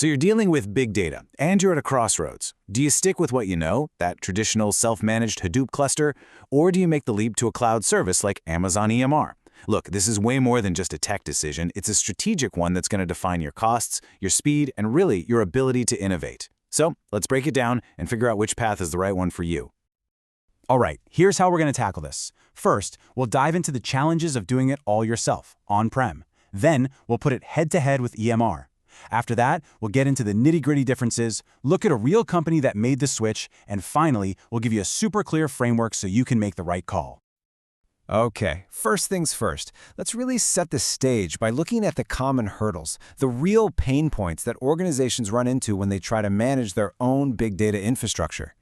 So you're dealing with big data, and you're at a crossroads. Do you stick with what you know, that traditional self-managed Hadoop cluster, or do you make the leap to a cloud service like Amazon EMR? Look, this is way more than just a tech decision. It's a strategic one that's going to define your costs, your speed, and really your ability to innovate. So let's break it down and figure out which path is the right one for you. All right, here's how we're going to tackle this. First, we'll dive into the challenges of doing it all yourself, on-prem. Then, we'll put it head-to-head with EMR. After that, we'll get into the nitty-gritty differences, look at a real company that made the switch, and finally, we'll give you a super clear framework so you can make the right call. Okay, first things first, let's really set the stage by looking at the common hurdles, the real pain points that organizations run into when they try to manage their own big data infrastructure.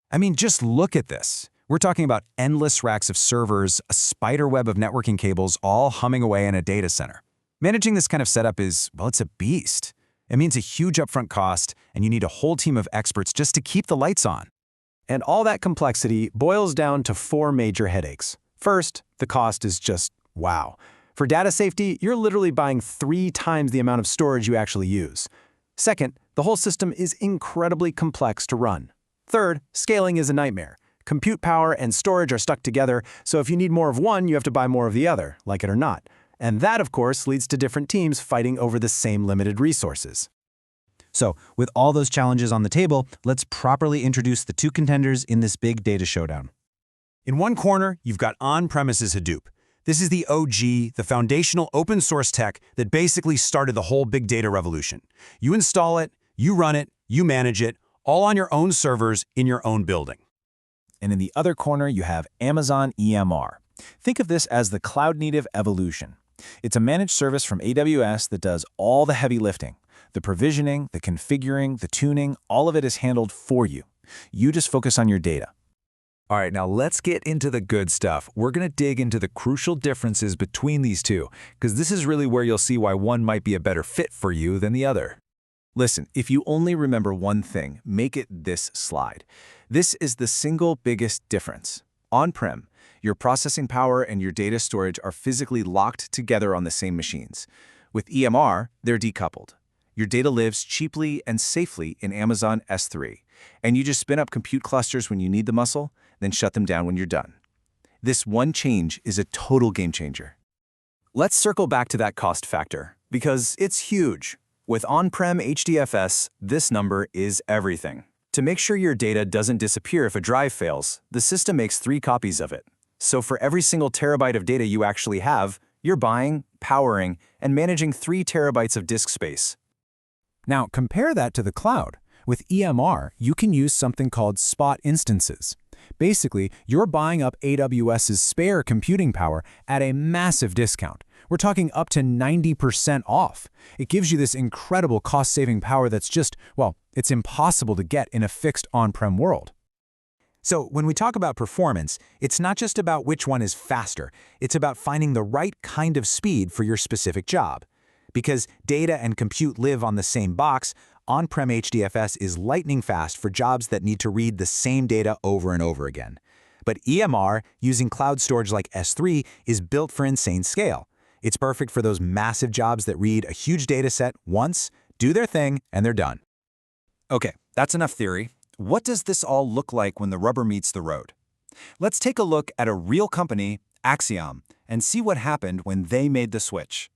I mean, just look at this. We're talking about endless racks of servers, a spider web of networking cables all humming away in a data center. Managing this kind of setup is, well, it's a beast. It means a huge upfront cost, and you need a whole team of experts just to keep the lights on. And all that complexity boils down to 4 major headaches. First, the cost is just wow. For data safety, you're literally buying 3 times the amount of storage you actually use. Second, the whole system is incredibly complex to run. Third, scaling is a nightmare. Compute power and storage are stuck together, so if you need more of one, you have to buy more of the other, like it or not. And that, of course, leads to different teams fighting over the same limited resources. So, with all those challenges on the table, let's properly introduce the 2 contenders in this big data showdown. In one corner, you've got on-premises Hadoop. This is the OG, the foundational open source tech that basically started the whole big data revolution. You install it, you run it, you manage it, all on your own servers in your own building. And in the other corner, you have Amazon EMR. Think of this as the cloud-native evolution. It's a managed service from AWS that does all the heavy lifting. The provisioning, the configuring, the tuning, all of it is handled for you. You just focus on your data. All right, now let's get into the good stuff. We're going to dig into the crucial differences between these two, because this is really where you'll see why one might be a better fit for you than the other. Listen, if you only remember one thing, make it this slide. This is the single biggest difference. On-prem, your processing power and your data storage are physically locked together on the same machines. With EMR, they're decoupled. Your data lives cheaply and safely in Amazon S3, and you just spin up compute clusters when you need the muscle, then shut them down when you're done. This one change is a total game changer. Let's circle back to that cost factor, because it's huge. With on-prem HDFS, this number is everything. To make sure your data doesn't disappear if a drive fails, the system makes 3 copies of it. So for every single terabyte of data you actually have, you're buying, powering, and managing 3 terabytes of disk space. Now, compare that to the cloud. With EMR, you can use something called spot instances. Basically, you're buying up AWS's spare computing power at a massive discount. We're talking up to 90% off. It gives you this incredible cost-saving power that's just, well, it's impossible to get in a fixed on-prem world. So when we talk about performance, it's not just about which one is faster. It's about finding the right kind of speed for your specific job. Because data and compute live on the same box, on-prem HDFS is lightning fast for jobs that need to read the same data over and over again. But EMR, using cloud storage like S3, is built for insane scale. It's perfect for those massive jobs that read a huge data set once, do their thing, and they're done. Okay, that's enough theory. What does this all look like when the rubber meets the road? Let's take a look at a real company, Acxiom, and see what happened when they made the switch.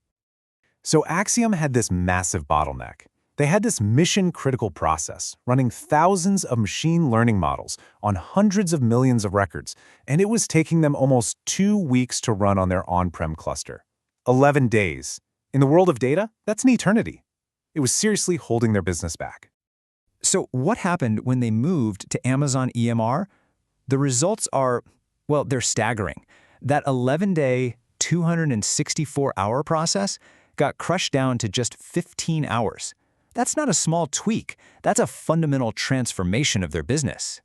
So Acxiom had this massive bottleneck. They had this mission-critical process, running thousands of machine learning models on hundreds of millions of records, and it was taking them almost 2 weeks to run on their on-prem cluster. 11 days. In the world of data, that's an eternity. It was seriously holding their business back. So what happened when they moved to Amazon EMR? The results are, well, they're staggering. That 11-day, 264-hour process got crushed down to just 15 hours. That's not a small tweak. That's a fundamental transformation of their business.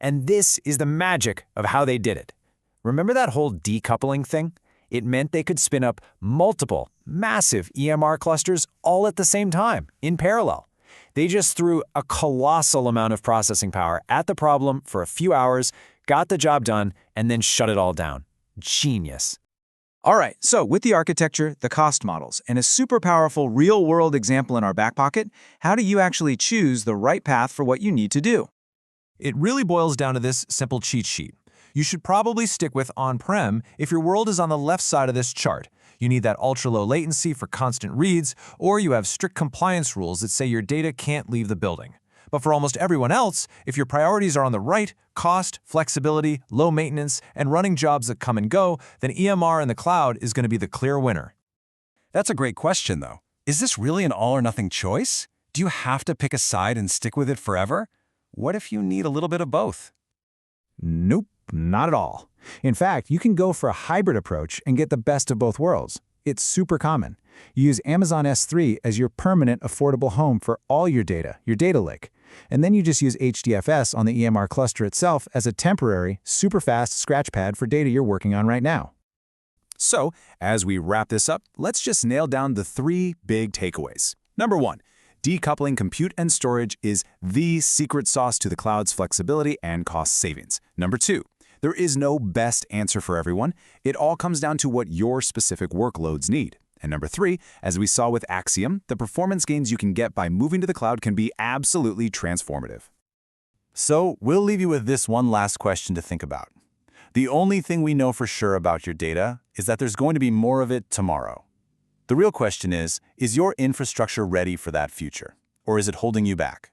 And this is the magic of how they did it. Remember that whole decoupling thing? It meant they could spin up multiple, massive EMR clusters all at the same time, in parallel. They just threw a colossal amount of processing power at the problem for a few hours, got the job done, and then shut it all down. Genius. All right, so with the architecture, the cost models, and a super powerful real-world example in our back pocket, how do you actually choose the right path for what you need to do? It really boils down to this simple cheat sheet. You should probably stick with on-prem if your world is on the left side of this chart. You need that ultra-low latency for constant reads, or you have strict compliance rules that say your data can't leave the building. But for almost everyone else, if your priorities are on the right, cost, flexibility, low maintenance, and running jobs that come and go, then EMR in the cloud is going to be the clear winner. That's a great question, though. Is this really an all-or-nothing choice? Do you have to pick a side and stick with it forever? What if you need a little bit of both? Nope, not at all. In fact, you can go for a hybrid approach and get the best of both worlds. It's super common. You use Amazon S3 as your permanent, affordable home for all your data lake. And then you just use HDFS on the EMR cluster itself as a temporary, super fast scratch pad for data you're working on right now. So, as we wrap this up, let's just nail down the 3 big takeaways. Number 1, decoupling compute and storage is the secret sauce to the cloud's flexibility and cost savings. Number 2, there is no best answer for everyone. It all comes down to what your specific workloads need. And number 3, as we saw with Acxiom, the performance gains you can get by moving to the cloud can be absolutely transformative. So, we'll leave you with this one last question to think about. The only thing we know for sure about your data is that there's going to be more of it tomorrow. The real question is your infrastructure ready for that future? Or is it holding you back?